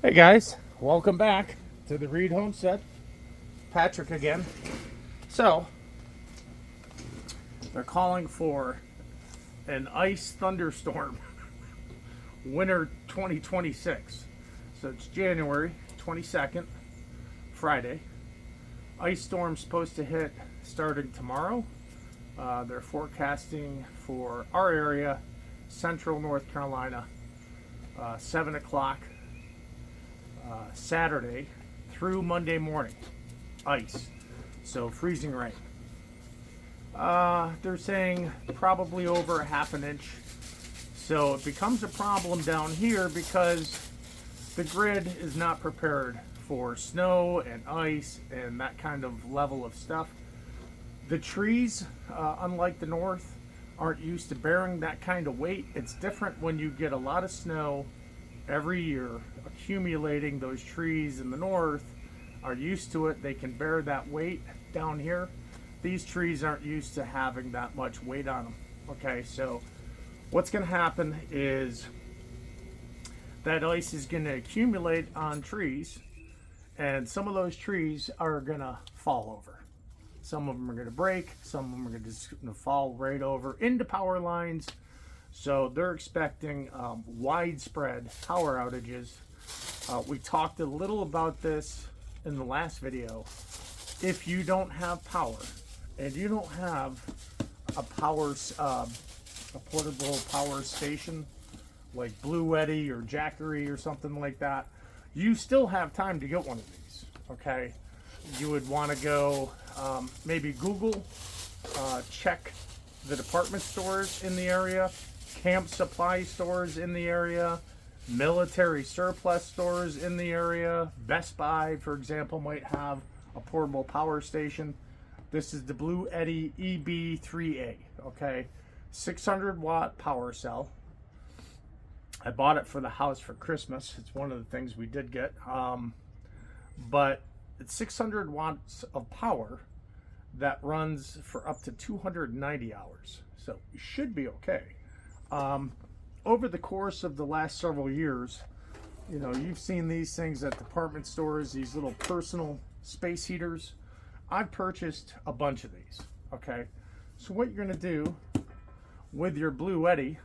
Hey guys, welcome back to the Reed Homestead. Patrick again. So, they're calling for an ice thunderstorm winter 2026. So it's January 22nd, Friday. Ice storm supposed to hit starting tomorrow. They're forecasting for our area, central North Carolina, 7 o'clock Saturday through Monday morning. Ice. So freezing rain. They're saying probably over a half an inch. So it becomes a problem down here because the grid is not prepared for snow and ice and that kind of level of stuff. The trees, unlike the north, aren't used to bearing that kind of weight. It's different when you get a lot of snow every year accumulating. Those trees in the north are used to it. They can bear that weight. Down here, these trees aren't used to having that much weight on them. Okay, so what's going to happen is that ice is going to accumulate on trees, and some of those trees are going to fall over. Some of them are going to break. Some of them are just going to fall right over into power lines. So they're expecting widespread power outages. We talked a little about this in the last video. If you don't have power and you don't have a portable power station like BluEtti or Jackery or something like that, you still have time to get one of these. Okay, you would want to go maybe Google, check the department stores in the area, camp supply stores in the area, military surplus stores in the area. Best Buy, for example, might have a portable power station. This is the BluEtti EB3A, okay? 600 watt power cell. I bought it for the house for Christmas. It's one of the things we did get. But it's 600 watts of power that runs for up to 290 hours. So you should be okay. Over the course of the last several years, you know, you've seen these things at department stores, these little personal space heaters. I've purchased a bunch of these, okay? So what you're gonna do with your BluEtti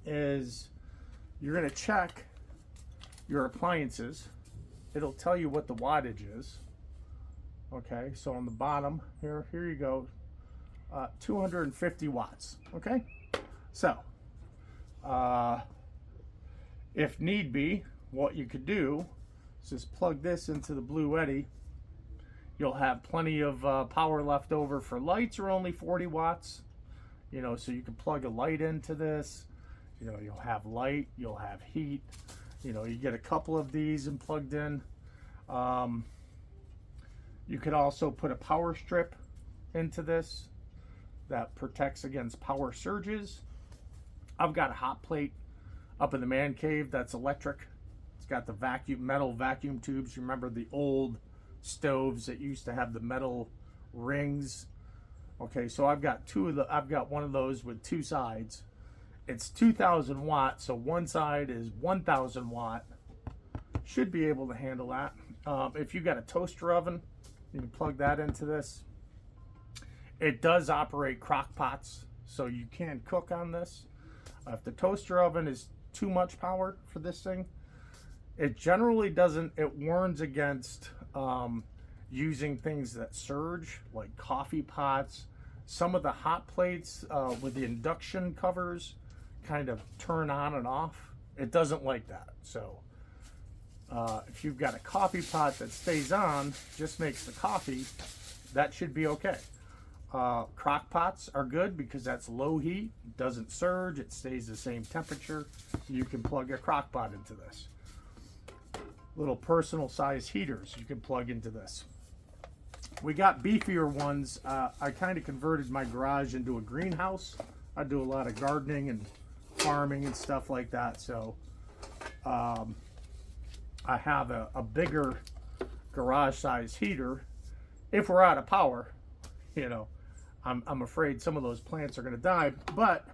is you're gonna check your appliances. It'll tell you what the wattage is. Okay, so on the bottom, here you go, 250 watts, okay? So, if need be, what you could do is just plug this into the BluEtti. You'll have plenty of power left over for lights, are only 40 watts. You know, so you can plug a light into this. You know, you'll have light, you'll have heat. You know, you get a couple of these and plugged in. You could also put a power strip into this that protects against power surges. I've got a hot plate up in the man cave that's electric. It's got the metal vacuum tubes. You remember the old stoves that used to have the metal rings? Okay, so I've got one of those with two sides. It's 2,000 watts, so one side is 1,000 watt. Should be able to handle that. If you got a toaster oven, you can plug that into this. It does operate crock pots, so you can cook on this. If the toaster oven is too much power for this thing, it generally doesn't. It warns against using things that surge, like coffee pots. Some of the hot plates with the induction covers kind of turn on and off. It doesn't like that. So if you've got a coffee pot that stays on, just makes the coffee, that should be okay. Crock pots are good because that's low heat, it doesn't surge, it stays the same temperature. You can plug a crock pot into this. Little personal size heaters you can plug into this. We got beefier ones. I kind of converted my garage into a greenhouse. I do a lot of gardening and farming and stuff like that, so I have a bigger garage size heater. If we're out of power, you know, I'm afraid some of those plants are going to die. But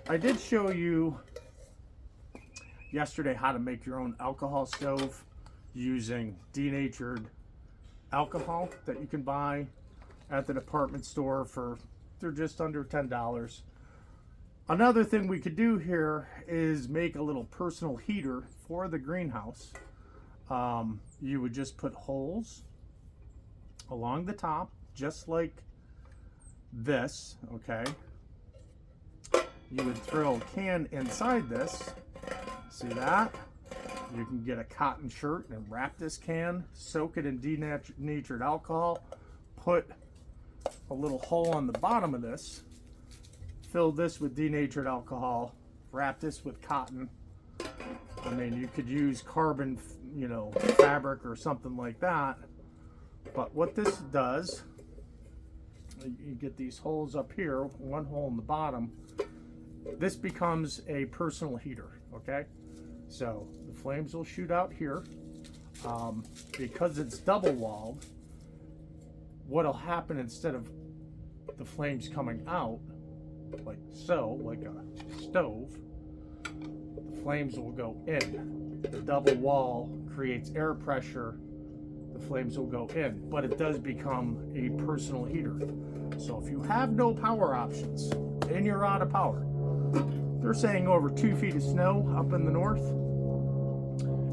I did show you yesterday how to make your own alcohol stove using denatured alcohol that you can buy at the department store for, they're just under $10. Another thing we could do here is make a little personal heater for the greenhouse. You would just put holes along the top, just like this, okay? You would throw a can inside this. See that? You can get a cotton shirt and wrap this can, soak it in denatured alcohol, put a little hole on the bottom of this, fill this with denatured alcohol, wrap this with cotton. I mean, you could use carbon, you know, fabric or something like that. But what this does, you get these holes up here, one hole in the bottom. This becomes a personal heater, okay? So the flames will shoot out here. Because it's double walled, what'll happen instead of the flames coming out, like so, like a stove, the flames will go in. The double wall creates air pressure, the flames will go in, but it does become a personal heater. So if you have no power options and you're out of power, they're saying over 2 feet of snow up in the north.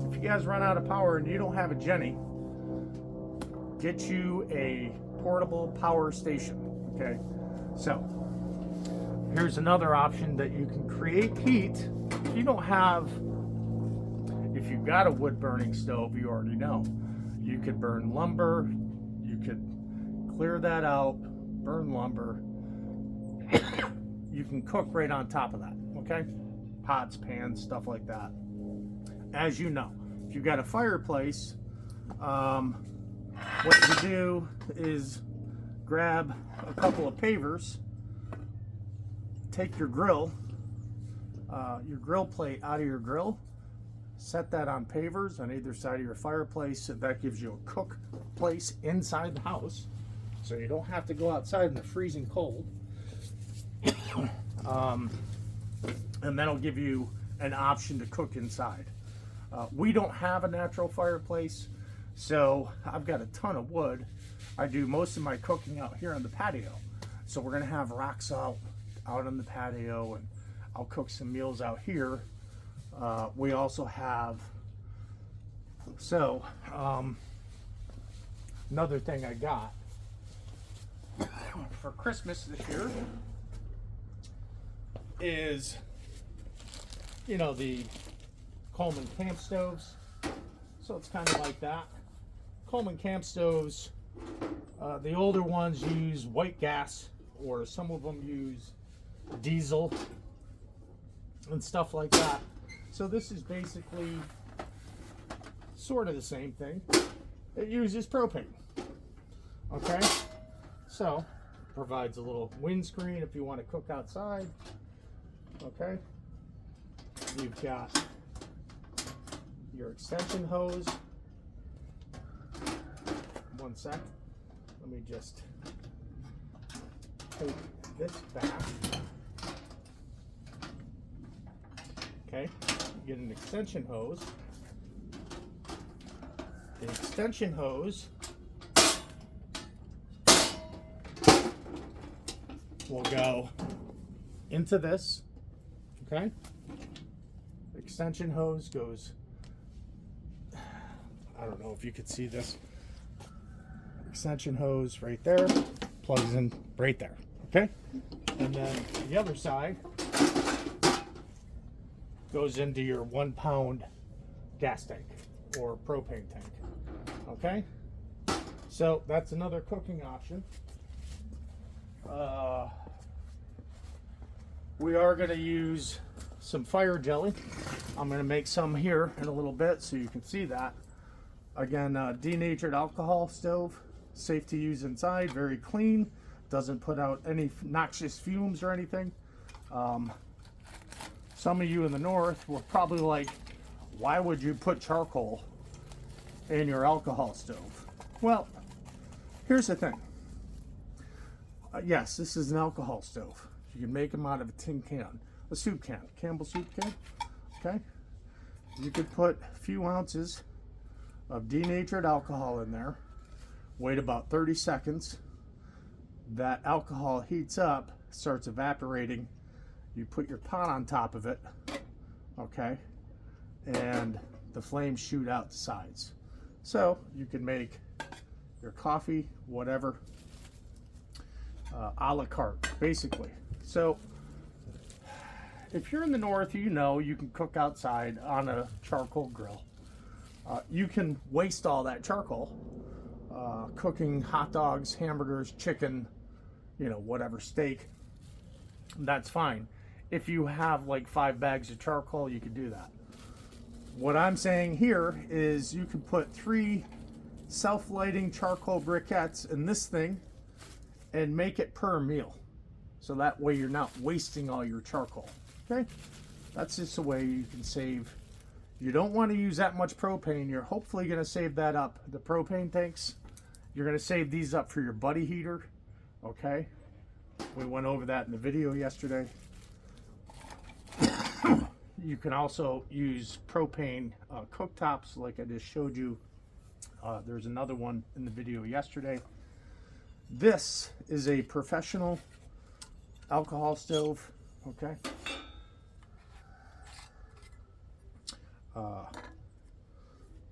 If you guys run out of power and you don't have a Jenny, get you a portable power station, okay? So here's another option that you can create heat. If you don't have, if you've got a wood burning stove, you already know. You could burn lumber, you could clear that out, burn lumber. You can cook right on top of that, okay? Pots, pans, stuff like that. As you know, if you've got a fireplace, what you do is grab a couple of pavers, take your grill plate out of your grill, set that on pavers on either side of your fireplace. That gives you a cook place inside the house, so you don't have to go outside in the freezing cold. And that'll give you an option to cook inside. We don't have a natural fireplace, so I've got a ton of wood. I do most of my cooking out here on the patio. So we're gonna have rocks out on the patio, and I'll cook some meals out here. We also have, another thing I got for Christmas this year is, you know, the Coleman camp stoves. So it's kind of like that. Coleman camp stoves, the older ones use white gas, or some of them use diesel and stuff like that. So this is basically sort of the same thing. It uses propane. Okay, so provides a little windscreen if you want to cook outside. Okay, you've got your extension hose. One sec, let me just take this back. Okay, you get an extension hose. The extension hose will go into this. Okay, extension hose goes, I don't know if you could see this, extension hose right there, plugs in right there. Okay, and then the other side goes into your 1 pound gas tank or propane tank. Okay, so that's another cooking option. We are going to use some fire jelly. I'm going to make some here in a little bit so you can see that. Again, denatured alcohol stove, safe to use inside, very clean, doesn't put out any noxious fumes or anything. Some of you in the north were probably like, why would you put charcoal in your alcohol stove? Well, here's the thing. Yes, this is an alcohol stove. You can make them out of a tin can, a soup can, Campbell soup can. Okay, you could put a few ounces of denatured alcohol in there, wait about 30 seconds. That alcohol heats up, starts evaporating. You put your pot on top of it, okay, and the flames shoot out the sides. So you can make your coffee, whatever, a la carte, basically. So if you're in the north, you know you can cook outside on a charcoal grill. You can waste all that charcoal cooking hot dogs, hamburgers, chicken, you know, whatever, steak. That's fine. If you have like 5 bags of charcoal, you can do that. What I'm saying here is you can put 3 self-lighting charcoal briquettes in this thing and make it per meal. So that way you're not wasting all your charcoal. Okay? That's just a way you can save. You don't want to use that much propane. You're hopefully going to save that up. The propane tanks, you're going to save these up for your buddy heater. Okay? We went over that in the video yesterday. You can also use propane cooktops like I just showed you. There's another one in the video yesterday. This is a professional alcohol stove, okay?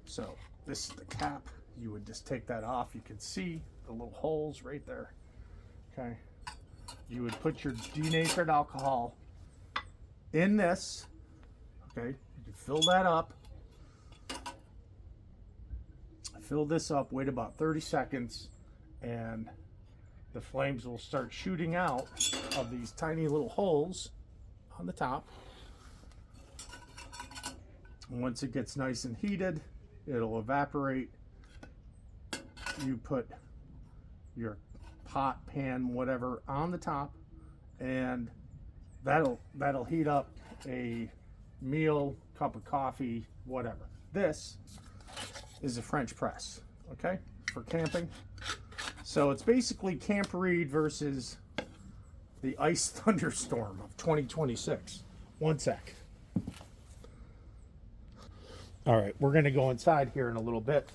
So this is the cap. You would just take that off. You can see the little holes right there, okay? You would put your denatured alcohol in this, okay? You can fill that up. Fill this up, wait about 30 seconds, and the flames will start shooting out of these tiny little holes on the top. And once it gets nice and heated, it'll evaporate. You put your pot, pan, whatever on the top, and that'll heat up a meal, cup of coffee, whatever. This is a French press, okay, for camping. So it's basically Camp Reed versus the ice thunderstorm of 2026. One sec. All right, we're gonna go inside here in a little bit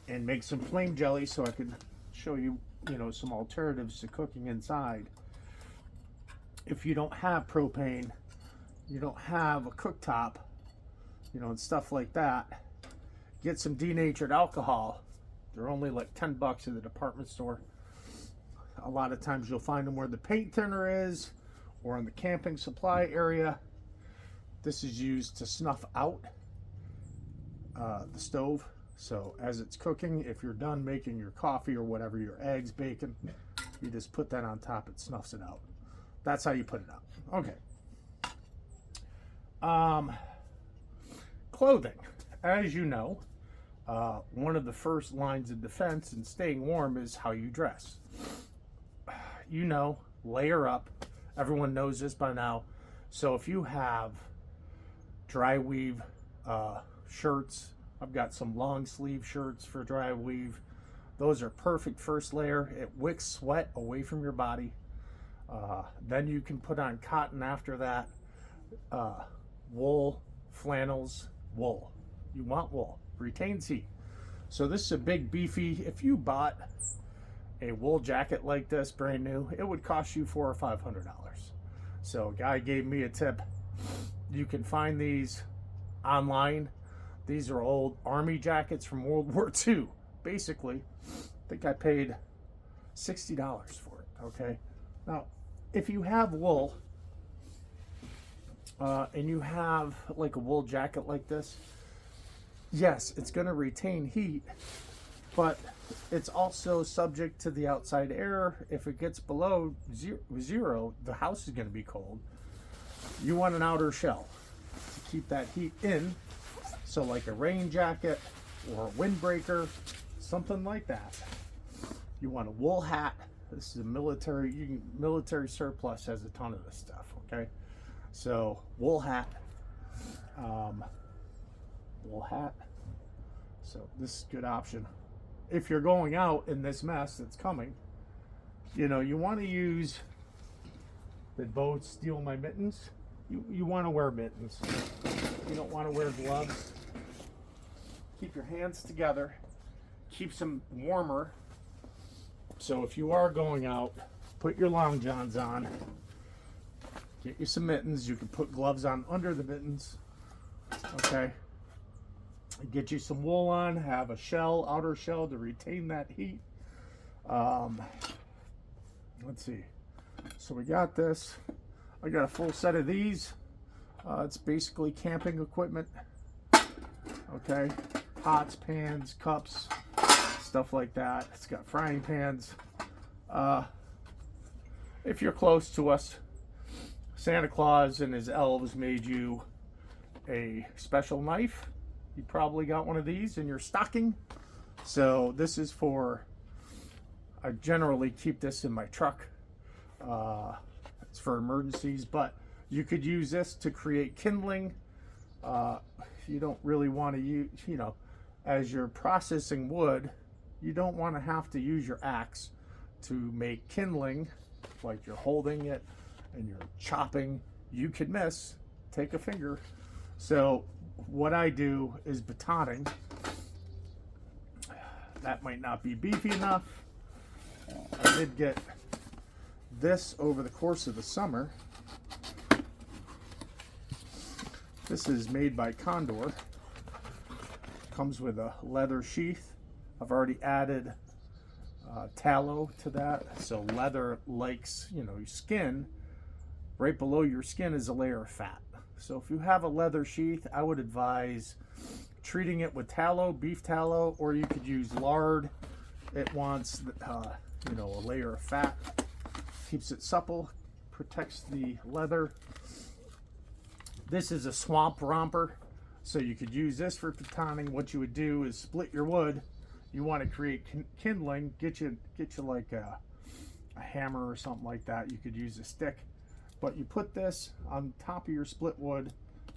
and make some flame jelly so I can show you, you know, some alternatives to cooking inside. If you don't have propane, you don't have a cooktop, you know, and stuff like that, get some denatured alcohol. They're only like 10 bucks in the department store. A lot of times you'll find them where the paint thinner is or in the camping supply area. This is used to snuff out the stove. So as it's cooking, if you're done making your coffee or whatever, your eggs, bacon, you just put that on top, it snuffs it out. That's how you put it out. Okay. Clothing. As you know, one of the first lines of defense in staying warm is how you dress. You know, layer up. Everyone knows this by now. So if you have dry weave shirts, I've got some long sleeve shirts for dry weave. Those are perfect first layer. It wicks sweat away from your body. Then you can put on cotton after that. Wool, flannels, wool. You want wool. Retains heat. So this is a big beefy. If you bought a wool jacket like this brand new, it would cost you $400 or $500. So a guy gave me a tip. You can find these online. These are old army jackets from World War II. Basically, I think I paid $60 for it. Okay. Now, if you have wool and you have like a wool jacket like this, yes, it's going to retain heat, but it's also subject to the outside air. If it gets below zero, the house is going to be cold. You want an outer shell to keep that heat in. So like a rain jacket or a windbreaker, something like that. You want a wool hat. This is a military, military surplus has a ton of this stuff, okay? So wool hat. Wool hat. So this is a good option. If you're going out in this mess that's coming, you know, you want to use, did Bo steal my mittens? You want to wear mittens. You don't want to wear gloves. keep your hands together, keeps them warmer. So if you are going out, put your long johns on, get you some mittens. You can put gloves on under the mittens, okay? Get you some wool on, have a shell, outer shell to retain that heat. Let's see. So we got this. I got a full set of these. It's basically camping equipment. Okay, pots, pans, cups, stuff like that. It's got frying pans. If you're close to us, Santa Claus and his elves made you a special knife. You probably got one of these in your stocking. So this is for, I generally keep this in my truck. It's for emergencies, but you could use this to create kindling. You don't really want to use, as you're processing wood, you don't want to have to use your axe to make kindling, like you're holding it and you're chopping. You could miss, take a finger. So what I do is batoning. That might not be beefy enough. I did get this over the course of the summer. This is made by Condor. Comes with a leather sheath. I've already added tallow to that. So leather likes, your skin. Right below your skin is a layer of fat. So if you have a leather sheath, I would advise treating it with tallow, beef tallow, or you could use lard. It wants, a layer of fat. Keeps it supple, protects the leather. This is a swamp romper, so you could use this for batoning. What you would do is split your wood. You want to create kindling. Get you like a hammer or something like that. You could use a stick, but you put this on top of your split wood,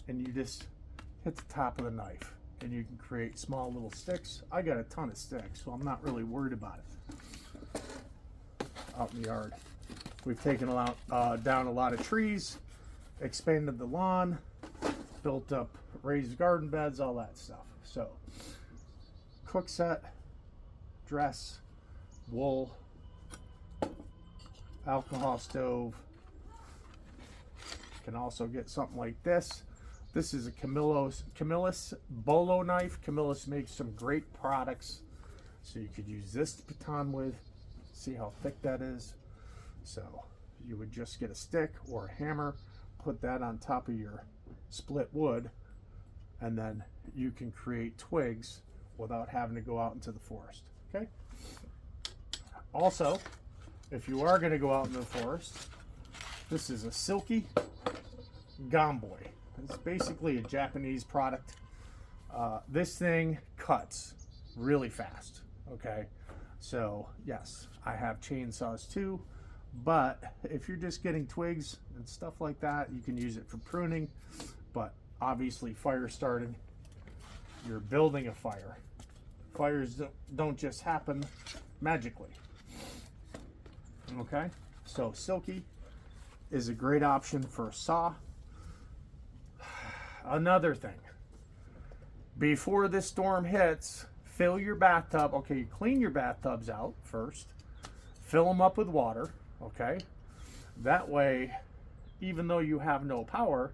and you just hit the top of the knife, and you can create small little sticks. I got a ton of sticks, so I'm not really worried about it. Out in the yard, we've taken down a lot of trees, expanded the lawn, built up raised garden beds, all that stuff. So cook set, dress, wool, alcohol stove. You can also get something like this. This is a Camillus bolo knife. Camillus makes some great products, so you could use this to baton with. See how thick that is? So you would just get a stick or a hammer, put that on top of your split wood, and then you can create twigs without having to go out into the forest. Okay. Also, if you are going to go out into the forest, this is a silky gomboy. It's basically a Japanese product. This thing cuts really fast. Okay. So yes, I have chainsaws too, but if you're just getting twigs and stuff like that, you can use it for pruning. But obviously fire starting, you're building a fire. Fires don't just happen magically. Okay, so silky is a great option for a saw. Another thing, before this storm hits, fill your bathtub. Okay, clean your bathtubs out first. Fill them up with water, okay? That way, even though you have no power,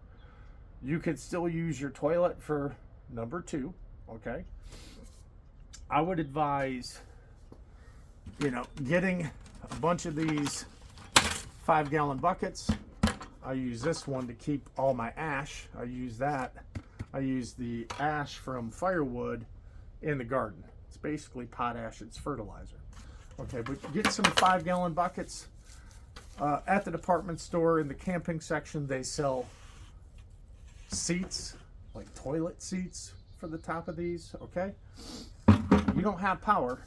you could still use your toilet for number 2, okay? I would advise, getting a bunch of these 5-gallon buckets. I use this one to keep all my ash. I use the ash from firewood in the garden. It's basically potash, it's fertilizer. Okay, but get some 5-gallon buckets. At the department store in the camping section, they sell seats, like toilet seats for the top of these, okay? You don't have power,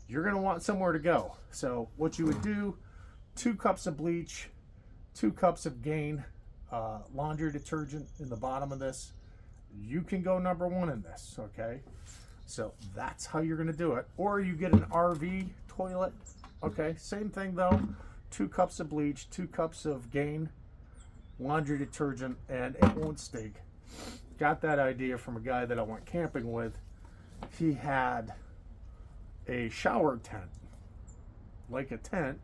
you're gonna want somewhere to go. So what you would do, 2 cups of bleach, 2 cups of Gain laundry detergent in the bottom of this. You can go number 1 in this, okay? So that's how you're gonna do it. Or you get an RV toilet, okay? Same thing though, 2 cups of bleach, 2 cups of Gain laundry detergent, and it won't stink. Got that idea from a guy that I went camping with. he had a shower tent, like a tent.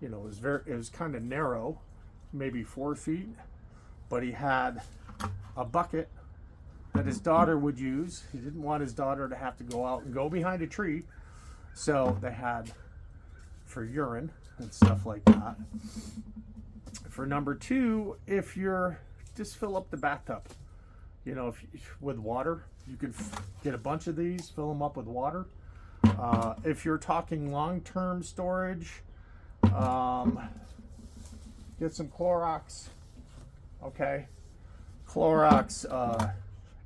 You know, it was kind of narrow, maybe 4 feet, but he had a bucket that his daughter would use. He didn't want his daughter to have to go out and go behind a tree, so they had for urine and stuff like that. For number 2, if you're just fill up the bathtub, you know, with water. You can get a bunch of these, fill them up with water. If you're talking long-term storage, get some Clorox. Okay, Clorox.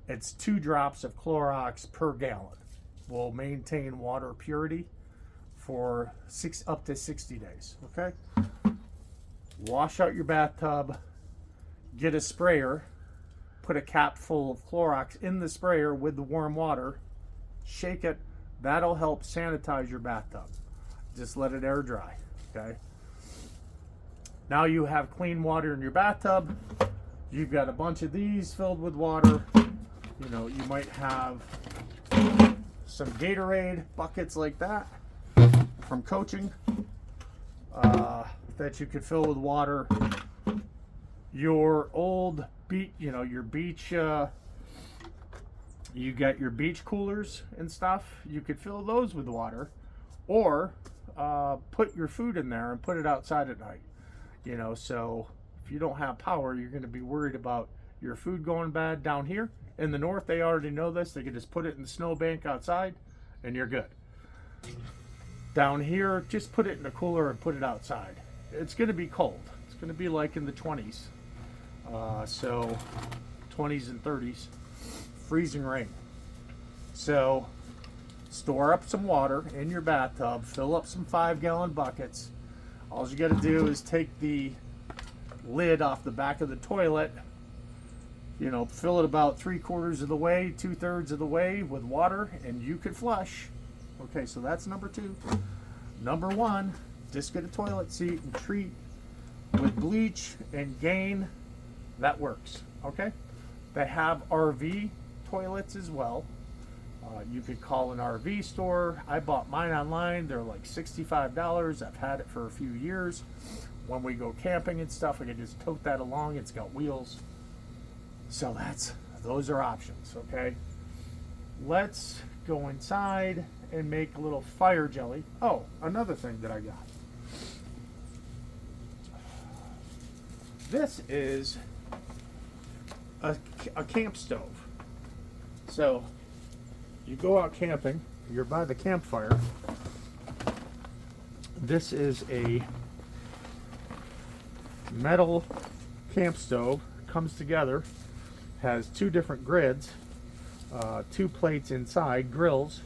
It's 2 drops of Clorox per gallon. Will maintain water purity for up to 60 days. Okay. Wash out your bathtub. Get a sprayer. Put a cap full of Clorox in the sprayer with the warm water. Shake it. That'll help sanitize your bathtub. Just let it air dry. Okay. Now you have clean water in your bathtub. You've got a bunch of these filled with water. You know, you might have some Gatorade buckets like that from coaching that you could fill with water. Your old beach, you know, your beach, you got your beach coolers and stuff. You could fill those with water, or put your food in there and put it outside at night. You know, so if you don't have power, you're going to be worried about your food going bad. Down here in the north, they already know this. They can just put it in the snowbank outside and you're good. Down here, just put it in a cooler and put it outside. It's going to be cold. It's going to be like in the 20s. So 20s and 30s, freezing rain. So store up some water in your bathtub, fill up some 5-gallon buckets. All you got to do is take the lid off the back of the toilet, you know, fill it about 3/4 of the way, 2/3 of the way with water, and you could flush. Okay, so that's number 2. Number 1, just get a toilet seat and treat with bleach and Gain. That works. Okay, they have RV toilets as well. You could call an RV store. I bought mine online. They're like $65. I've had it for a few years. When we go camping and stuff, I can just tote that along. It's got wheels. So those are options. Okay, let's go inside and make a little fire jelly. Oh, another thing that I got. This is a camp stove. So you go out camping, you're by the campfire. This is a metal camp stove. Comes together, has 2 different grids, 2 plates inside, grills.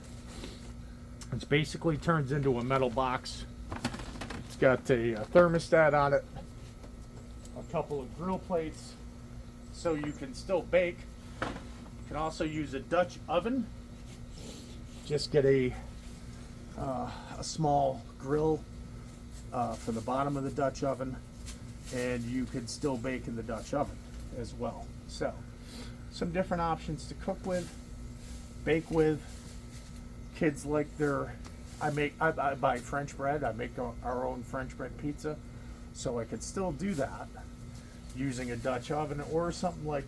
It basically turns into a metal box. It's got a thermostat on it, a couple of grill plates, so you can still bake. You can also use a Dutch oven. Just get a small grill for the bottom of the Dutch oven, and you can still bake in the Dutch oven as well. So some different options to cook with, bake with. Kids like I buy French bread. I make our own French bread pizza, so I could still do that using a Dutch oven or something like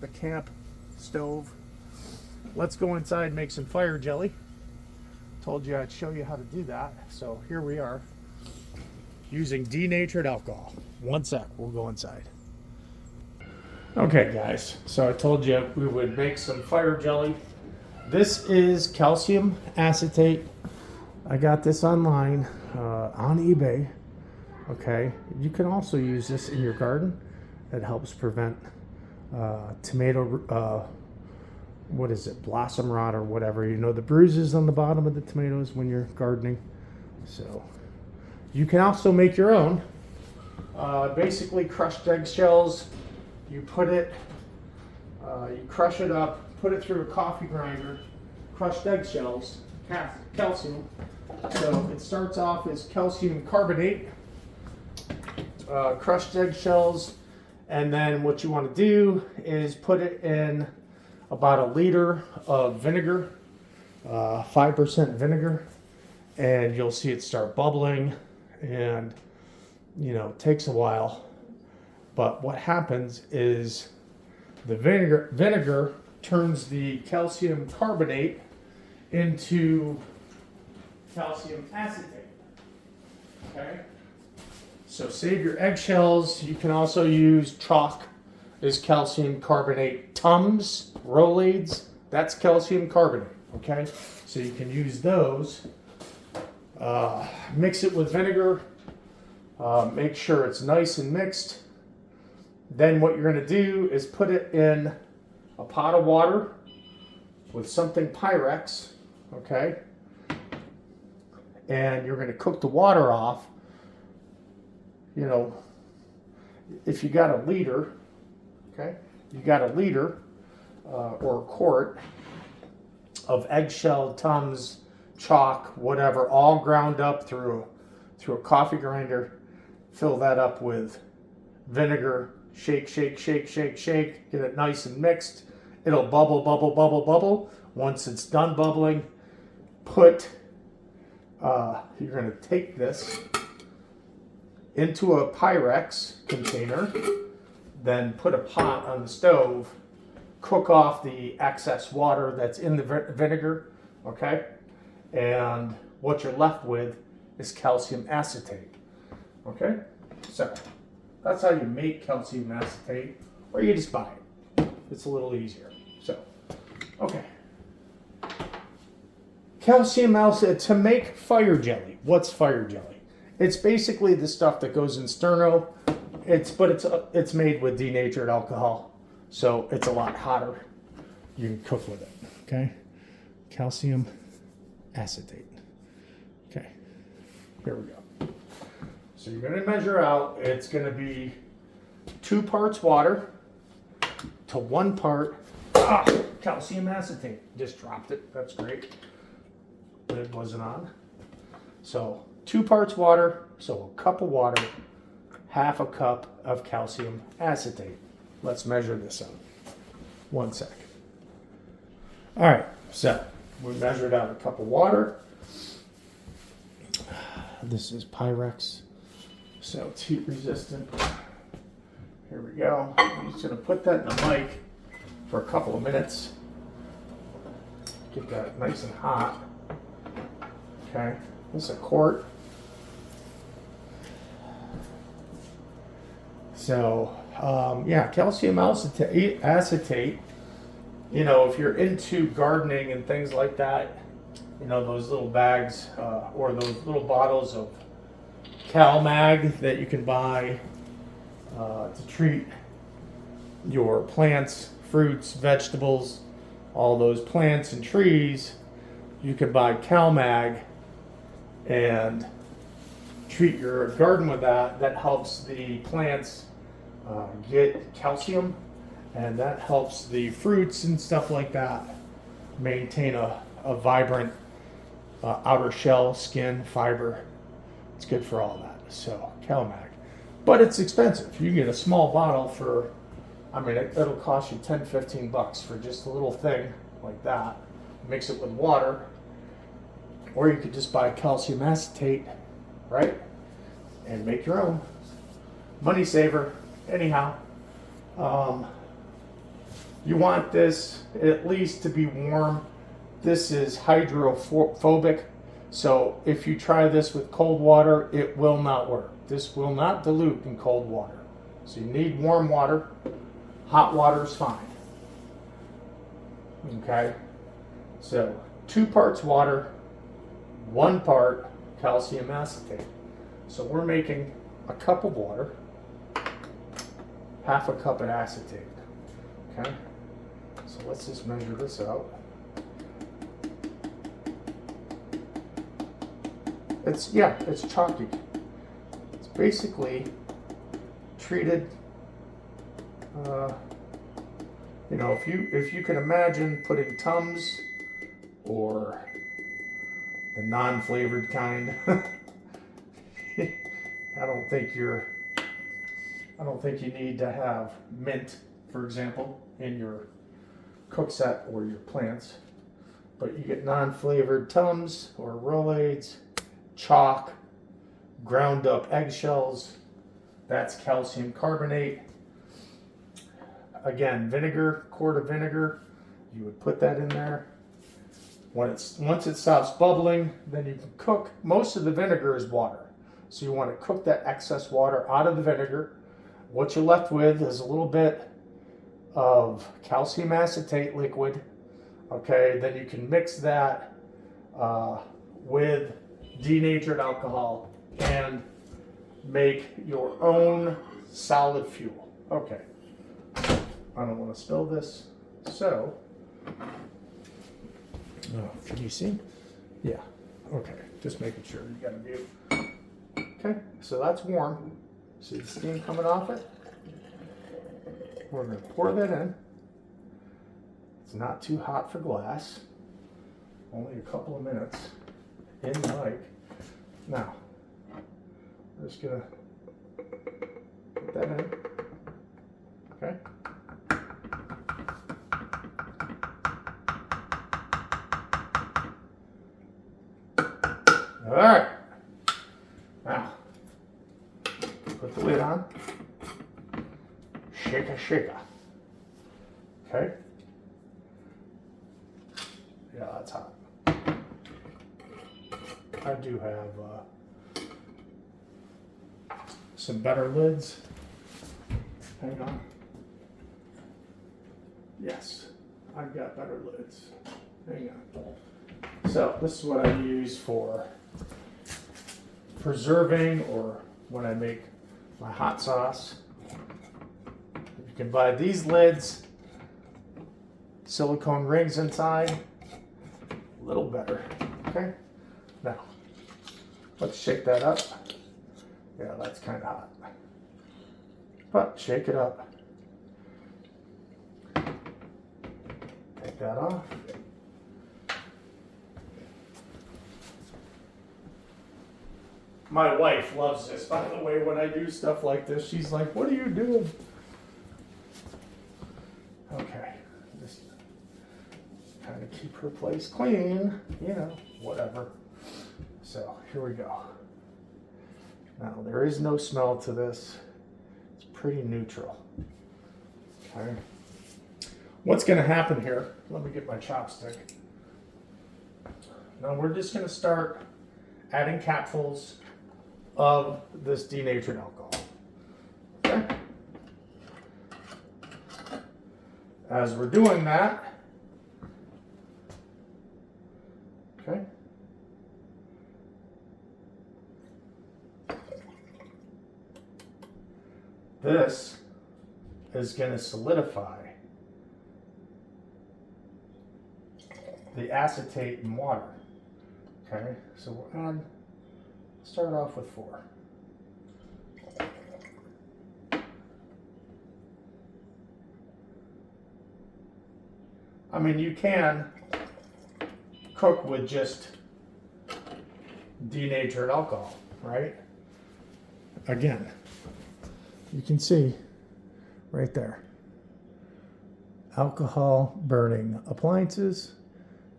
the camp stove. Let's go inside and make some fire jelly. Told you I'd show you how to do that. So here we are using denatured alcohol. One sec, we'll go inside. Okay guys, so I told you we would make some fire jelly. This is calcium acetate. I got this online on eBay. Okay, you can also use this in your garden. It helps prevent tomato blossom rot or whatever, you know, the bruises on the bottom of the tomatoes when you're gardening. So you can also make your own. Basically crushed eggshells, you put it, you crush it up, put it through a coffee grinder, crushed eggshells, calcium. So it starts off as calcium carbonate, crushed eggshells, and then what you want to do is put it in about 1 liter of vinegar, 5% vinegar, and you'll see it start bubbling, and it takes a while. But what happens is the vinegar turns the calcium carbonate into calcium acetate. Okay? So save your eggshells. You can also use chalk as calcium carbonate. Tums, Rolaids, that's calcium carbonate. Okay? So you can use those. Mix it with vinegar. Make sure it's nice and mixed. Then what you're going to do is put it in a pot of water with something Pyrex, okay? And you're going to cook the water off. If you got a liter, okay? You got a liter or a quart of eggshell, Tums, chalk, whatever, all ground up through a coffee grinder. Fill that up with vinegar. Shake, shake, shake, shake, shake. Get it nice and mixed. It'll bubble, bubble, bubble, bubble. Once it's done bubbling, you're going to take this into a Pyrex container, then put a pot on the stove, cook off the excess water that's in the vinegar, okay? And what you're left with is calcium acetate, okay? So that's how you make calcium acetate, or you just buy it. It's a little easier. So, okay. Calcium acetate to make fire jelly. What's fire jelly? It's basically the stuff that goes in sterno. It's made with denatured alcohol, so it's a lot hotter. You can cook with it. Okay. Calcium acetate. Okay. Here we go. So you're going to measure out, it's going to be 2 parts water to 1 part calcium acetate. Just dropped it. That's great. Lid wasn't on. So 2 parts water, so a cup of water, half a cup of calcium acetate. Let's measure this out. 1 second. All right, so we measured out a cup of water. This is Pyrex. So it's heat resistant. Here we go. I'm just going to put that in the mic for a couple of minutes. Get that nice and hot. Okay. This is a quart. So, calcium acetate. If you're into gardening and things like that, those little bags or those little bottles of CalMag that you can buy to treat your plants, fruits, vegetables, all those plants and trees. You can buy CalMag and treat your garden with that. That helps the plants get calcium, and that helps the fruits and stuff like that maintain a vibrant outer shell, skin, fiber. It's good for all that. So CalMag, but it's expensive. You get a small bottle for, it'll cost you $10-15 for just a little thing like that. Mix it with water, or you could just buy calcium acetate, right, and make your own. Money saver. Anyhow, you want this at least to be warm. This is hydrophobic. So if you try this with cold water, it will not work. This will not dilute in cold water. So you need warm water. Hot water is fine. Okay? So 2 parts water, 1 part calcium acetate. So we're making a cup of water, half a cup of acetate. Okay? So let's just measure this out. It's chalky. It's basically treated. If you can imagine putting Tums or the non-flavored kind. I don't think you need to have mint, for example, in your cook set or your plants. But you get non-flavored Tums or Rolaids, chalk, ground up eggshells. That's calcium carbonate. Again, vinegar, quart of vinegar. You would put that in there. Once it stops bubbling, then you can cook. Most of the vinegar is water. So you want to cook that excess water out of the vinegar. What you're left with is a little bit of calcium acetate liquid. Okay, then you can mix that with denatured alcohol and make your own solid fuel. Okay, I don't want to spill this, so can you see? Yeah, okay, just making sure you got a view. Okay, so that's warm. See the steam coming off it? We're going to pour that in. It's not too hot for glass. Only a couple of minutes in the mic. Now, I'm just going to put that in. Okay. All right. Now, put the lid on. Shake a. Okay. Yeah, that's hot. I do have some better lids. Hang on. Yes, I've got better lids. Hang on. So this is what I use for preserving or when I make my hot sauce. You can buy these lids, silicone rings inside, a little better. Okay, now let's shake that up. Yeah, that's kind of hot, but shake it up. Take that off. My wife loves this, by the way. When I do stuff like this, she's like, "What are you doing?" Okay, just kind of keep her place clean, you know, whatever. So here we go. Now there is no smell to this. It's pretty neutral. Okay. What's going to happen here? Let me get my chopstick. Now we're just going to start adding capfuls of this denatured alcohol. Okay. As we're doing that, okay, this is going to solidify the acetate in water. Okay, so we're going to start off with 4. I mean, you can cook with just denatured alcohol, right? Again, you can see right there. Alcohol burning appliances,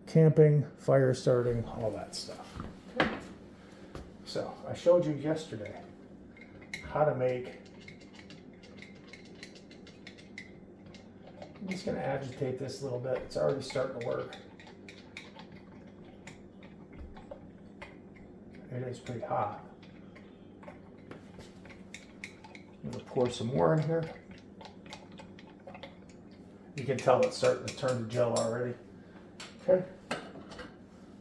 camping, fire starting, all that stuff. Okay. So I showed you yesterday how to make. I'm just going to agitate this a little bit. It's already starting to work. It is pretty hot. I'm going to pour some more in here. You can tell it's starting to turn to gel already. Okay.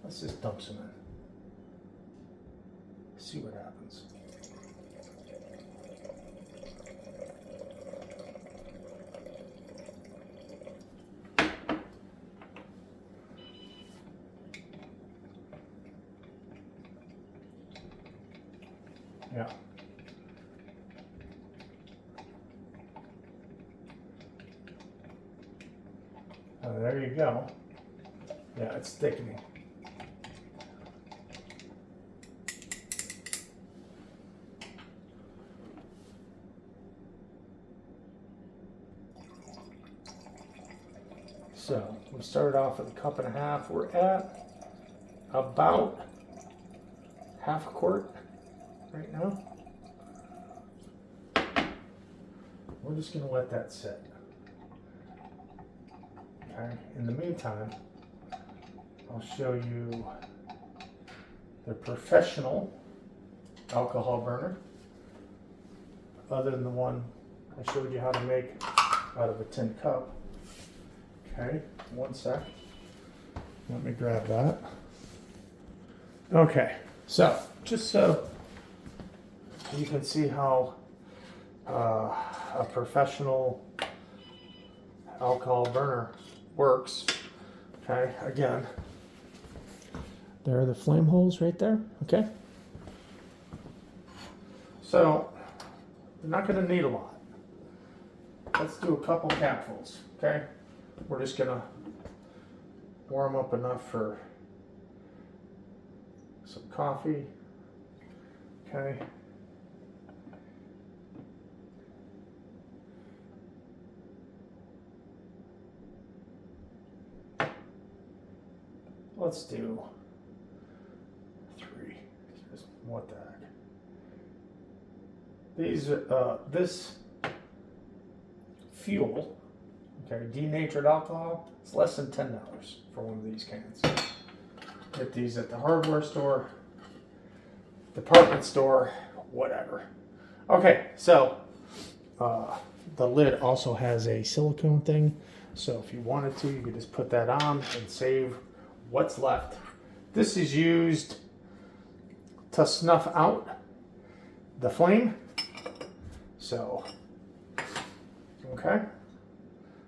Let's just dump some in. See what happens. Yeah. Oh, there you go. Yeah, it's thickening. So we We started off with a cup and a half. We're at about half a quart right now. We're just going to let that sit. Okay. In the meantime, I'll show you the professional alcohol burner, other than the one I showed you how to make out of a tin cup. Okay, one sec. Let me grab that. Okay, so just so you can see how a professional alcohol burner works. Okay, again, there are the flame holes right there. Okay, so we're not going to need a lot. Let's do a couple capfuls. Okay, we're just going to warm up enough for some coffee. Okay. Let's do 3. Just what the heck? These this fuel, okay, denatured alcohol, it's less than $10 for one of these cans. Get these at the hardware store, department store, whatever. Okay, so the lid also has a silicone thing, so if you wanted to, you could just put that on and save what's left. This is used to snuff out the flame. So, okay.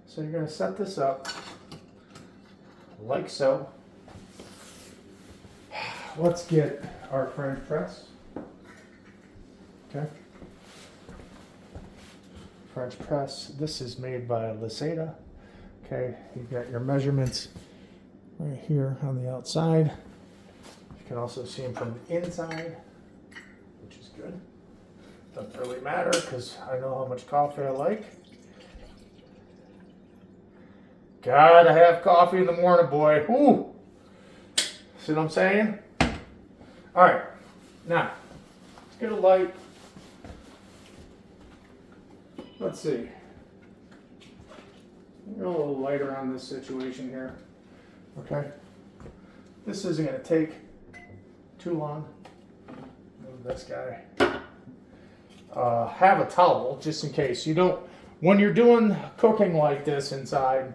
So you're going to set this up like so. Let's get our French press. Okay. French press. This is made by Liseta. Okay. You've got your measurements right here on the outside. You can also see them from the inside, which is good. Doesn't really matter because I know how much coffee I like. Gotta have coffee in the morning, boy. Ooh. See what I'm saying? All right. Now, let's get a light. Let's see. Get a little lighter on this situation here. Okay. This isn't going to take too long. Move this guy. Have a towel just in case. You don't, when you're doing cooking like this inside,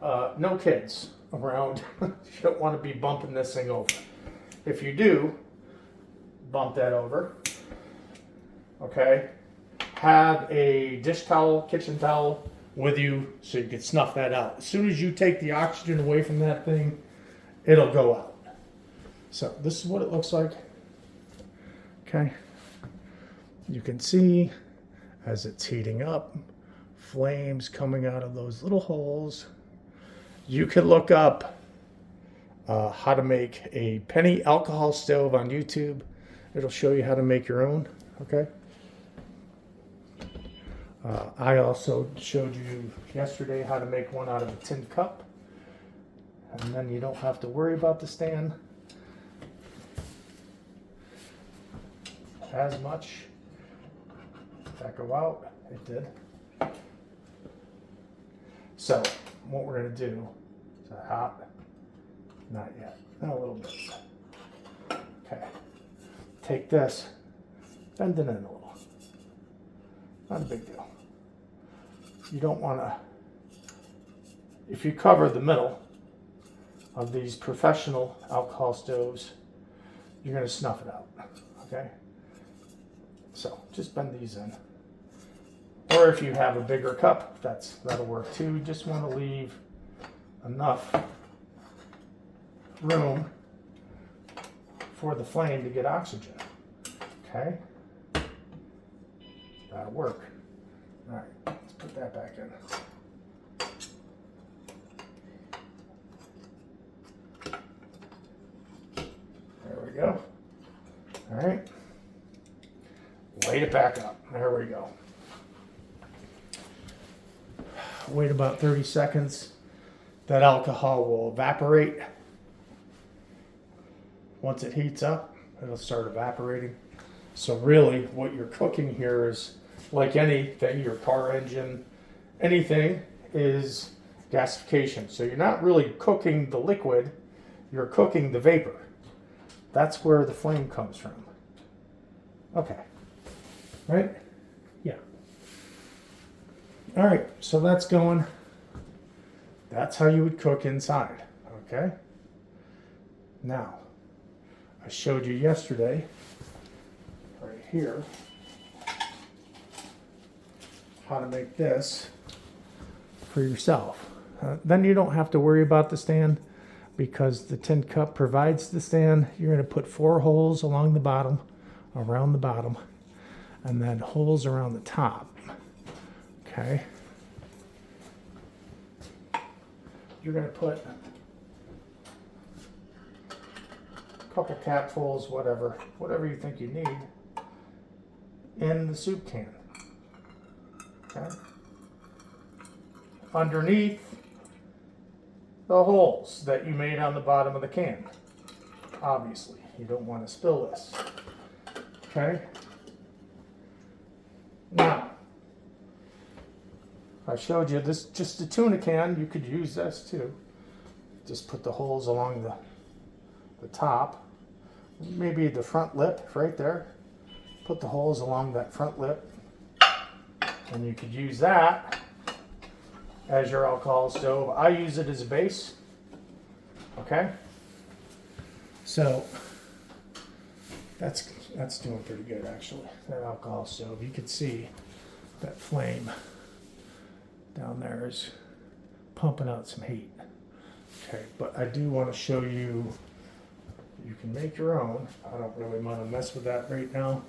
no kids around. You don't want to be bumping this thing over. If you do, bump that over. Okay. Have a dish towel, kitchen towel with you so you can snuff that out. As soon as you take the oxygen away from that thing, it'll go out. So this is what it looks like. Okay. You can see as it's heating up, flames coming out of those little holes. You can look up how to make a penny alcohol stove on YouTube. It'll show you how to make your own. Okay. I also showed you yesterday how to make one out of a tin cup, and then you don't have to worry about the stand as much. Did that go out? It did. So what we're going to do, is that hot? Not yet. Not a little bit. Okay. Take this, bend it in a little. Not a big deal. You don't want to, if you cover the middle of these professional alcohol stoves, you're going to snuff it out. Okay? So just bend these in. Or if you have a bigger cup, that'll work too. You just want to leave enough room for the flame to get oxygen. Okay? That'll work. All right, let's put that back in. There we go. All right. Light it back up. There we go. Wait about 30 seconds that alcohol will evaporate. Once it heats up, it'll start evaporating. So really what you're cooking here is like anything, your car engine, anything is gasification. So you're not really cooking the liquid, you're cooking the vapor. That's where the flame comes from. Okay, right? Yeah. All right, so that's going. That's how you would cook inside, okay? Now, I showed you yesterday, right here, how to make this for yourself. Then you don't have to worry about the stand because the tin cup provides the stand. You're going to put 4 holes along the bottom, around the bottom, and then holes around the top. Okay. You're going to put a couple capfuls, whatever you think you need, in the soup can. Okay. Underneath the holes that you made on the bottom of the can. Obviously, you don't want to spill this. Okay. Now, I showed you this, just a tuna can. You could use this too. Just put the holes along the top. Maybe the front lip right there. Put the holes along that front lip. And you could use that as your alcohol stove. I use it as a base. Okay? So that's doing pretty good actually. That alcohol stove. You can see that flame down there is pumping out some heat. Okay, but I do want to show you, you can make your own. I don't really want to mess with that right now.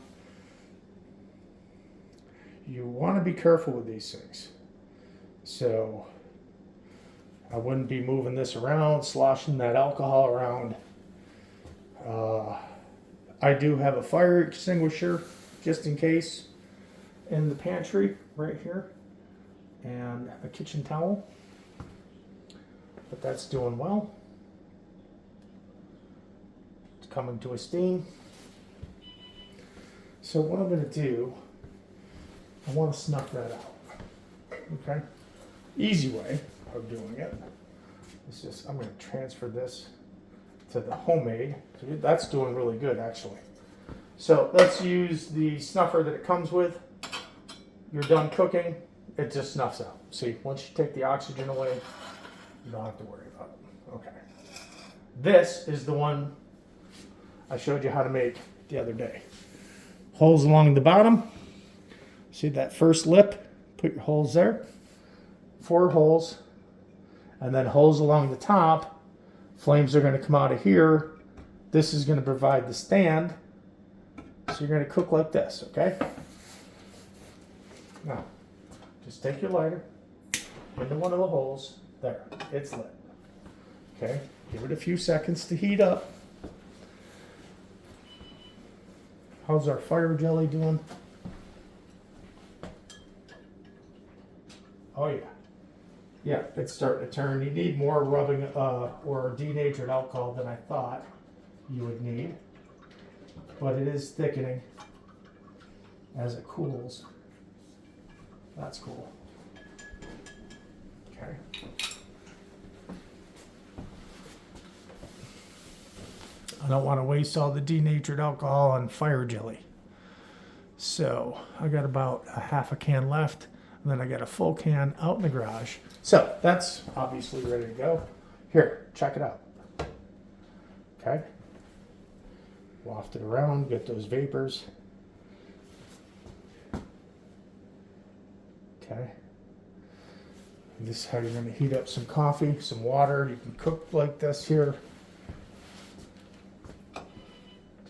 You want to be careful with these things. So I wouldn't be moving this around, sloshing that alcohol around. I do have a fire extinguisher just in case in the pantry right here, and a kitchen towel, but that's doing well. It's coming to a steam. So what I'm going to do, I want to snuff that out. Okay, easy way of doing it is just, I'm going to transfer this to the homemade. So that's doing really good actually. So let's use the snuffer that it comes with. You're done cooking, it just snuffs out. See, once you take the oxygen away, you don't have to worry about it. Okay. This is the one I showed you how to make the other day. Holes along the bottom. See that first lip? Put your holes there. 4 holes. And then holes along the top. Flames are going to come out of here. This is going to provide the stand. So you're going to cook like this, okay? Now, just take your lighter into one of the holes. There, it's lit. Okay, give it a few seconds to heat up. How's our fire jelly doing? Oh yeah. Yeah, it's starting to turn. You need more rubbing or denatured alcohol than I thought you would need. But it is thickening as it cools. That's cool. Okay. I don't want to waste all the denatured alcohol on fire jelly. So I got about a half a can left, and then I got a full can out in the garage. So that's obviously ready to go. Here, check it out. Okay. Waft it around, get those vapors. Okay. And this is how you're going to heat up some coffee, some water. You can cook like this here.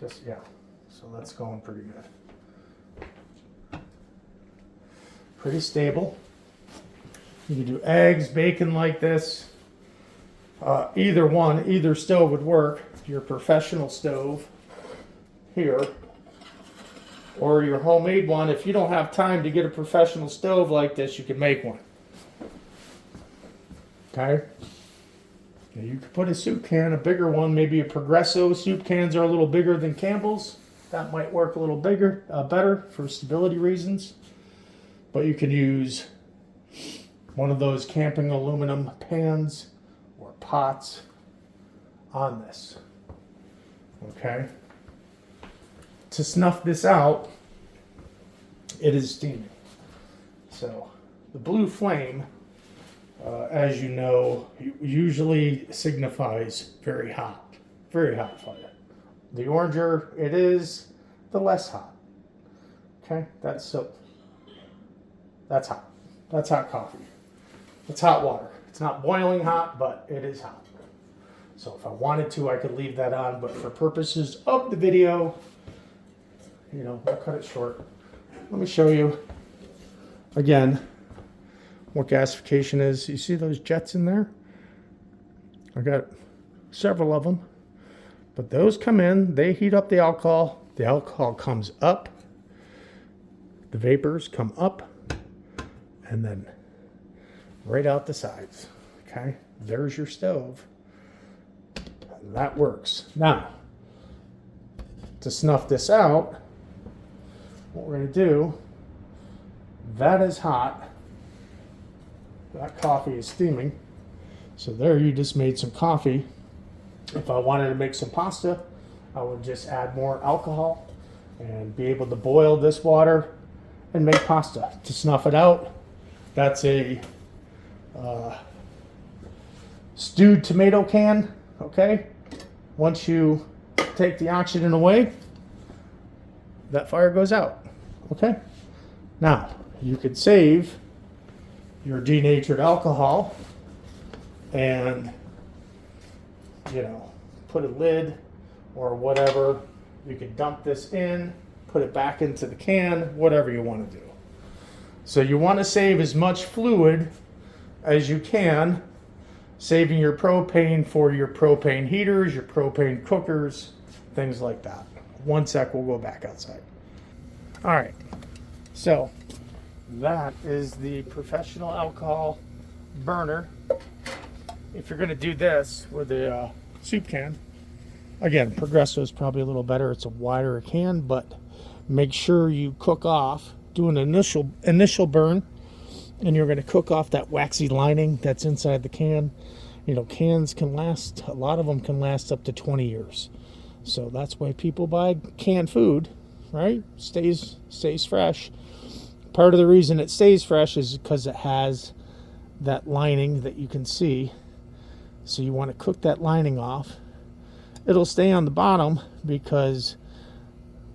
Just, yeah. So that's going pretty good. Pretty stable. You can do eggs, bacon like this. Either stove would work. Your professional stove here, or your homemade one. If you don't have time to get a professional stove like this, you can make one. Okay? You could put a soup can, a bigger one, maybe a Progresso. Soup cans are a little bigger than Campbell's. That might work a little bigger, better for stability reasons. But you can use one of those camping aluminum pans or pots on this. Okay. To snuff this out, it is steaming. So the blue flame, as you know, usually signifies very hot fire. The oranger it is, the less hot. Okay, that's hot. That's hot coffee. It's hot water. It's not boiling hot, but it is hot. So if I wanted to, I could leave that on, but for purposes of the video, I'll cut it short. Let me show you again what gasification is. You see those jets in there? I got several of them, but those come in, they heat up the alcohol comes up, the vapors come up, and then right out the sides. Okay, there's your stove. That works. Now, to snuff this out, what we're going to do, that is hot. That coffee is steaming. So there you just made some coffee. If I wanted to make some pasta, I would just add more alcohol and be able to boil this water and make pasta. To snuff it out, that's a stewed tomato can. Okay, once you take the oxygen away, that fire goes out. Okay, now you could save your denatured alcohol and put a lid or whatever. You could dump this in, put it back into the can, whatever you want to do. So you want to save as much fluid as you can, saving your propane for your propane heaters, your propane cookers, things like that. One sec, we'll go back outside. All right, so that is the professional alcohol burner. If you're going to do this with a soup can, again, Progresso is probably a little better. It's a wider can, but make sure you cook off, do an initial burn, and you're going to cook off that waxy lining that's inside the can. Cans can last, a lot of them can last up to 20 years. So that's why people buy canned food, right? Stays fresh. Part of the reason it stays fresh is because it has that lining that you can see. So you want to cook that lining off. It'll stay on the bottom because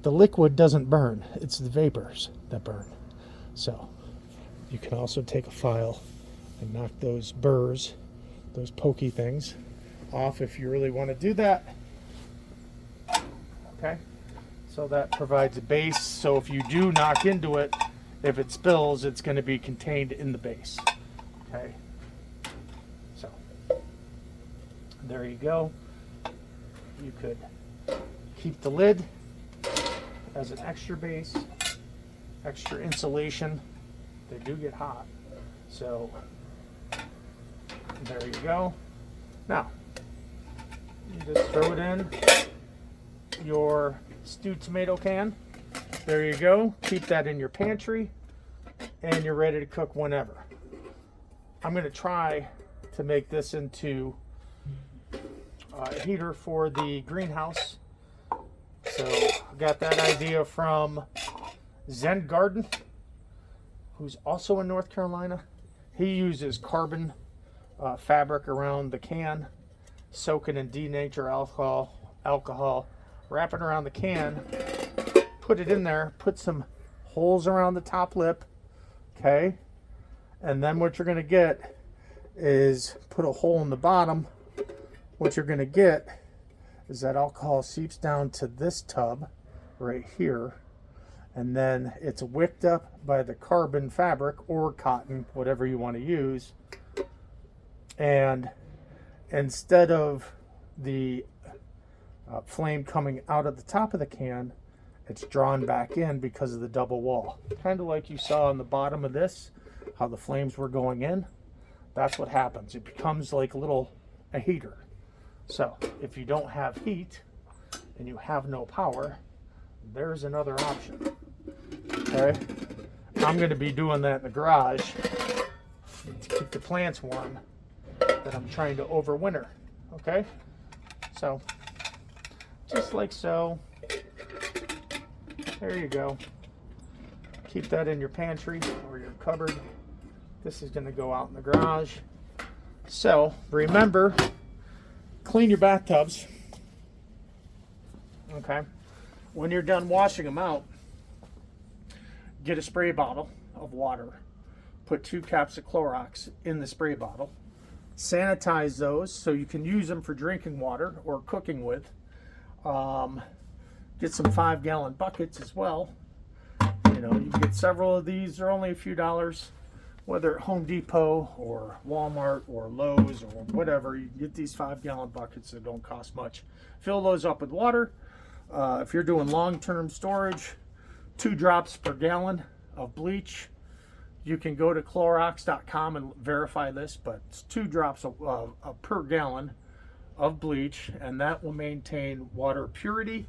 the liquid doesn't burn. It's the vapors that burn. So you can also take a file and knock those burrs, those pokey things, off if you really want to do that. Okay, so that provides a base. So if you do knock into it, if it spills, it's going to be contained in the base. Okay, so there you go. You could keep the lid as an extra base, extra insulation. They do get hot, so there you go. Now you just throw it in your stewed tomato can. There you go. Keep that in your pantry and you're ready to cook whenever. I'm going to try to make this into a heater for the greenhouse. So I got that idea from Zen Garden, who's also in North Carolina. He uses carbon fabric around the can, soak it in denatured alcohol, wrap it around the can, put it in there, put some holes around the top lip, okay? And then what you're going to get is put a hole in the bottom. What you're going to get is that alcohol seeps down to this tub right here, and then it's wicked up by the carbon fabric or cotton, whatever you want to use. And instead of the flame coming out of the top of the can, it's drawn back in because of the double wall. Kind of like you saw on the bottom of this, how the flames were going in. That's what happens. It becomes like a little a heater. So if you don't have heat and you have no power, there's another option. Okay, I'm going to be doing that in the garage to keep the plants warm that I'm trying to overwinter. Okay, so just like so. There you go. Keep that in your pantry or your cupboard. This is going to go out in the garage. So remember, clean your bathtubs. Okay. When you're done washing them out, get a spray bottle of water. Put 2 caps of Clorox in the spray bottle. Sanitize those so you can use them for drinking water or cooking with. Get some 5-gallon buckets as well. You know, you can get several of these. They're only a few dollars. Whether at Home Depot or Walmart or Lowe's or whatever, you can get these 5-gallon buckets that don't cost much. Fill those up with water. If you're doing long-term storage, 2 drops per gallon of bleach. You can go to Clorox.com and verify this, but it's 2 drops per gallon of bleach, and that will maintain water purity,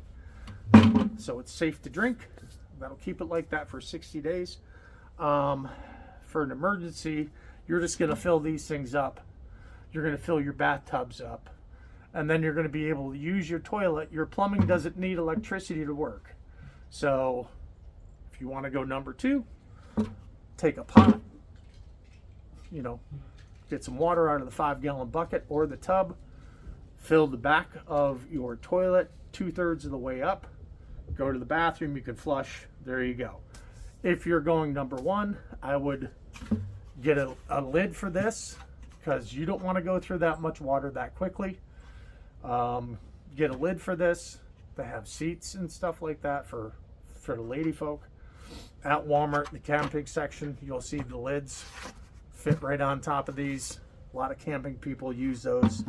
so it's safe to drink. That'll keep it like that for 60 days. For an emergency, you're just going to fill these things up. You're going to fill your bathtubs up, and then you're going to be able to use your toilet. Your plumbing doesn't need electricity to work. So if you want to go number 2, take a pot, you know, get some water out of the 5-gallon bucket or the tub, fill the back of your toilet 2/3 of the way up, go to the bathroom, you can flush, there you go. If you're going number 1, I would get a lid for this, because you don't want to go through that much water that quickly. Get a lid for this. They have seats and stuff like that for the lady folk. At Walmart, the camping section, you'll see the lids fit right on top of these. A lot of camping people use those.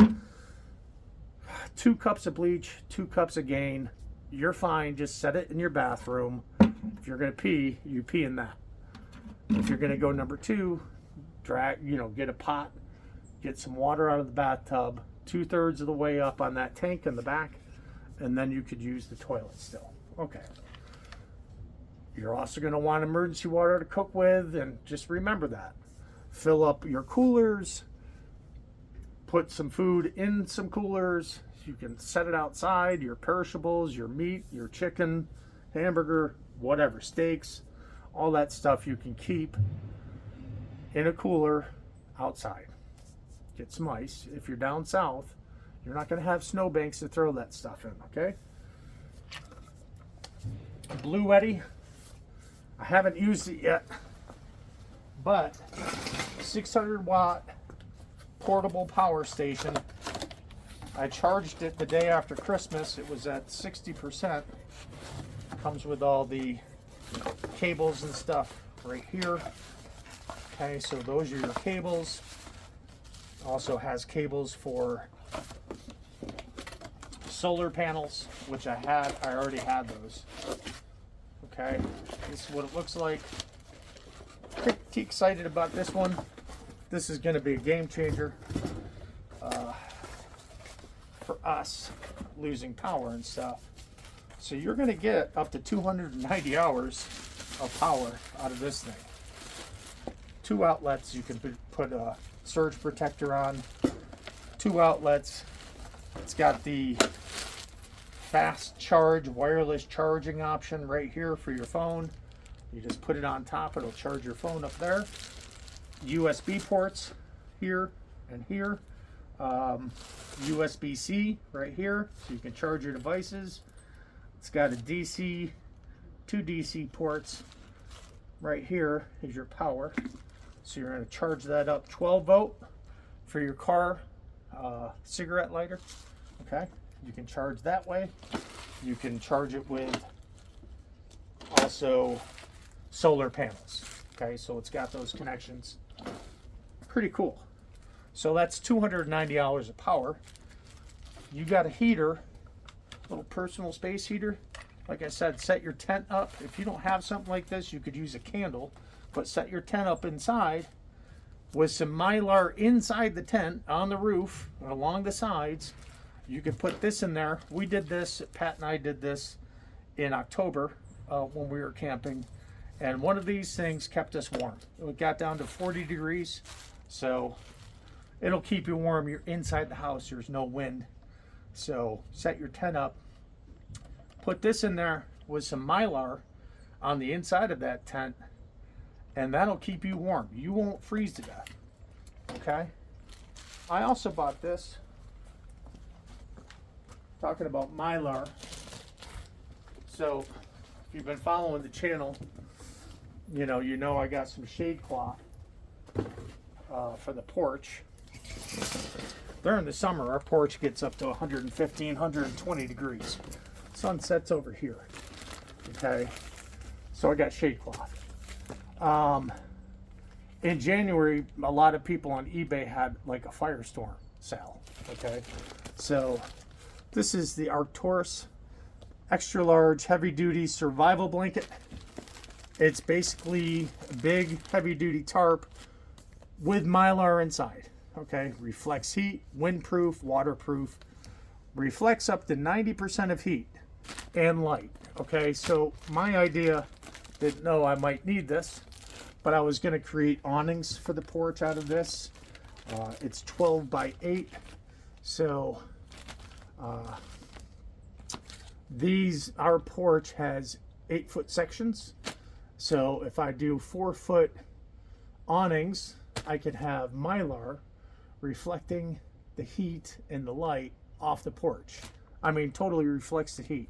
2 cups of bleach, 2 cups of Gain. You're fine. Just set it in your bathroom. If you're going to pee, you pee in that. If you're going to go number 2, get a pot, get some water out of the bathtub, 2/3 of the way up on that tank in the back, and then you could use the toilet still. Okay. You're also going to want emergency water to cook with, and just remember that. Fill up your coolers, put some food in some coolers. You can set it outside, your perishables, your meat, your chicken, hamburger, whatever, steaks, all that stuff you can keep in a cooler outside. Get some ice. If you're down south, you're not going to have snowbanks to throw that stuff in, okay? BluEtti. I haven't used it yet, but 600-watt portable power station. I charged it the day after Christmas. It was at 60%. Comes with all the cables and stuff right here. Okay, so those are your cables. Also has cables for solar panels, which I already had those. Okay, this is what it looks like. Pretty excited about this one. This is going to be a game changer for us losing power and stuff. So you're going to get up to 290 hours of power out of this thing. 2 outlets, you can put a surge protector on. 2 outlets. It's got the fast charge, wireless charging option right here for your phone. You just put it on top, it'll charge your phone up there. USB ports here and here. USB-C right here, so you can charge your devices. It's got a DC, 2 DC ports. Right here is your power. So you're going to charge that up 12 volt for your car cigarette lighter. Okay, you can charge that way. You can charge it with also solar panels. Okay, so it's got those connections. Pretty cool. So that's 290 hours of power. You got a heater, little personal space heater. Like I said, set your tent up. If you don't have something like this, you could use a candle, but set your tent up inside with some Mylar inside the tent on the roof along the sides. You can put this in there. We did this, Pat and I did this in October when we were camping, and one of these things kept us warm. It got down to 40 degrees, so it'll keep you warm. You're inside the house, there's no wind. So set your tent up, put this in there with some Mylar on the inside of that tent, and that'll keep you warm. You won't freeze to death, okay? I also bought this, talking about Mylar. So if you've been following the channel, you know I got some shade cloth for the porch. During the summer, our porch gets up to 115, 120 degrees. Sun sets over here, okay? So I got shade cloth. In January, a lot of people on eBay had like a firestorm sale, okay? So this is the Arcturus extra large heavy duty survival blanket. It's basically a big heavy duty tarp with Mylar inside, okay? Reflects heat, windproof, waterproof, reflects up to 90% of heat and light, okay? So my idea, didn't know I might need this, but I was gonna create awnings for the porch out of this. It's 12 by 8, so our porch has 8-foot sections. So if I do 4-foot awnings, I could have Mylar reflecting the heat and the light off the porch. I mean, totally reflects the heat.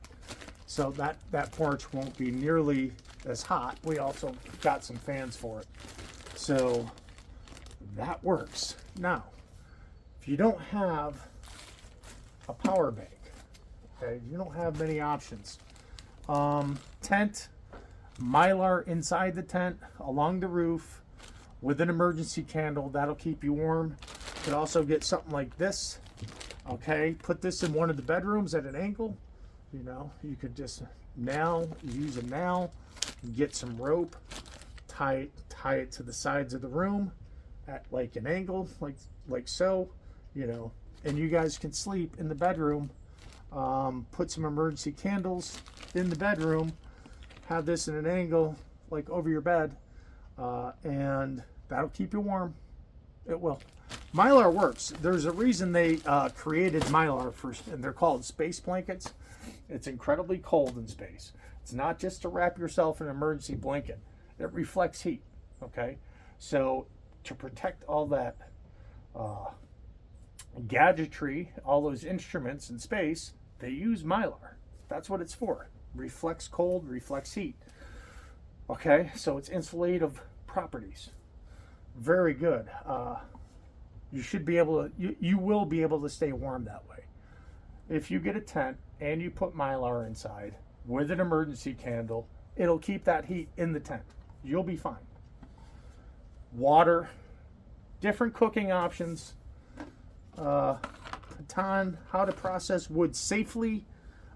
So that porch won't be nearly as hot. We also got some fans for it. So that works. Now, if you don't have a power bank, okay, you don't have many options. Tent, Mylar inside the tent, along the roof, with an emergency candle. That'll keep you warm. You could also get something like this. Okay, put this in one of the bedrooms at an angle. You know, you could just use a nail, get some rope, tie it to the sides of the room at like an angle, like so, you know, and you guys can sleep in the bedroom. Put some emergency candles in the bedroom, have this in an angle like over your bed, and that'll keep you warm. It will. Mylar works. There's a reason they created Mylar and they're called space blankets. It's incredibly cold in space. It's not just to wrap yourself in an emergency blanket. It reflects heat, okay? So to protect all that gadgetry, all those instruments in space, they use Mylar. That's what it's for. Reflects cold, reflects heat. Okay, so it's insulative properties. Very good. You should be able to, you will be able to stay warm that way. If you get a tent and you put Mylar inside with an emergency candle, it'll keep that heat in the tent. You'll be fine. Water, different cooking options. Baton, how to process wood safely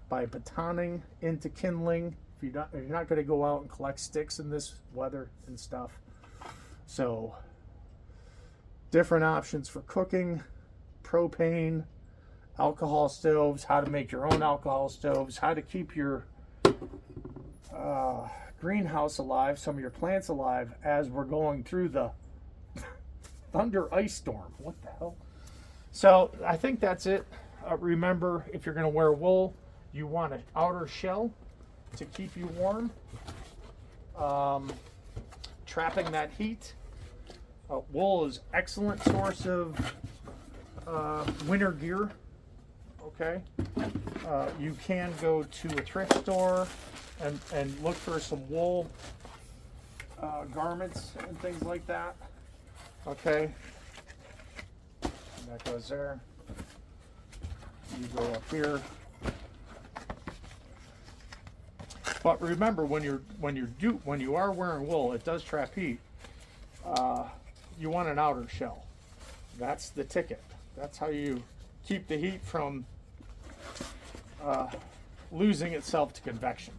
by batoning into kindling. If you're not going to go out and collect sticks in this weather and stuff. So different options for cooking, propane, alcohol stoves, how to make your own alcohol stoves, how to keep your greenhouse alive, some of your plants alive as we're going through the thunder ice storm. What the hell? So I think that's it. Remember, if you're going to wear wool, you want an outer shell to keep you warm, trapping that heat. Wool is excellent source of winter gear. Okay, you can go to a thrift store and look for some wool garments and things like that. Okay, and that goes there. You go up here. But remember, when you are wearing wool, it does trap heat. You want an outer shell. That's the ticket. That's how you keep the heat from losing itself to convection,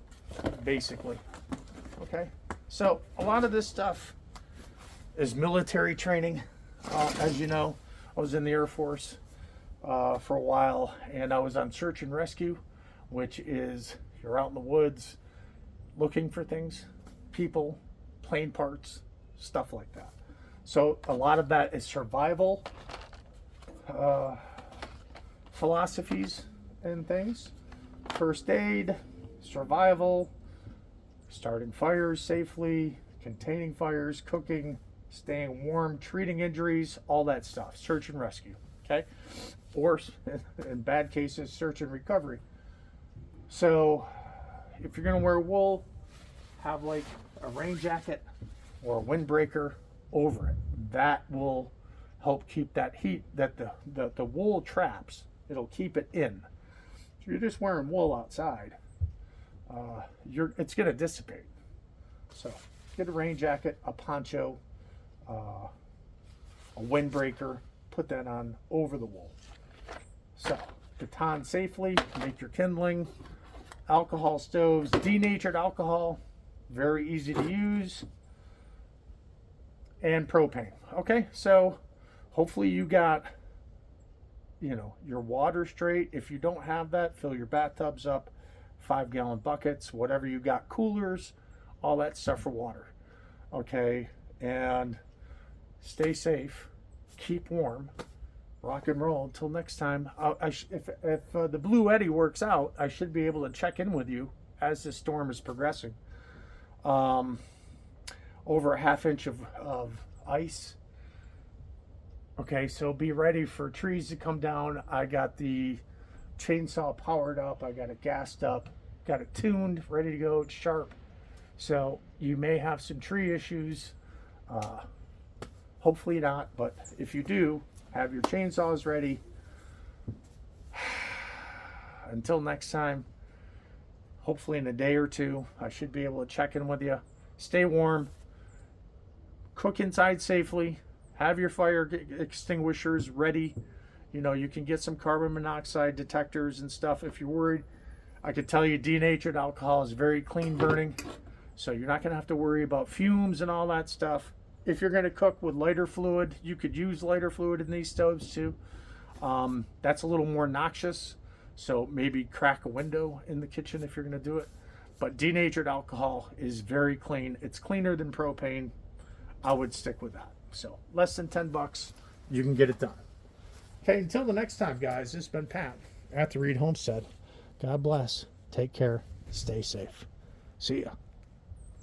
basically. Okay, so a lot of this stuff is military training. As you know, I was in the Air Force for a while, and I was on search and rescue, which is you're out in the woods looking for things, people, plane parts, stuff like that. So a lot of that is survival philosophies and things. First aid, survival, starting fires safely, containing fires, cooking, staying warm, treating injuries, all that stuff. Search and rescue, okay? Or in bad cases, search and recovery. So if you're gonna wear wool, have like a rain jacket or a windbreaker over it. That will help keep that heat that the wool traps. It'll keep it in. If you're just wearing wool outside, it's gonna dissipate. So get a rain jacket, a poncho, a windbreaker, put that on over the wool. So baton safely, make your kindling, alcohol stoves, denatured alcohol, very easy to use, and propane. Okay, so hopefully you got, your water straight. If you don't have that, fill your bathtubs up, 5-gallon buckets, whatever you got, coolers, all that stuff for water. Okay, and stay safe, keep warm, rock and roll until next time. If the BluEtti works out, I should be able to check in with you as this storm is progressing. Over a half-inch of ice. Okay, so be ready for trees to come down. I got the chainsaw powered up. I got it gassed up, got it tuned, ready to go. It's sharp. So you may have some tree issues. Hopefully not, but if you do, have your chainsaws ready. Until next time, hopefully in a day or two, I should be able to check in with you. Stay warm. Cook inside safely. Have your fire extinguishers ready. You can get some carbon monoxide detectors and stuff if you're worried. I could tell you denatured alcohol is very clean burning, so you're not going to have to worry about fumes and all that stuff. If you're going to cook with lighter fluid, you could use lighter fluid in these stoves too. That's a little more noxious, so maybe crack a window in the kitchen if you're going to do it. But denatured alcohol is very clean. It's cleaner than propane. I would stick with that. So less than $10, you can get it done. Okay, until the next time, guys, this has been Pat at the Reed Homestead. God bless. Take care. Stay safe. See ya.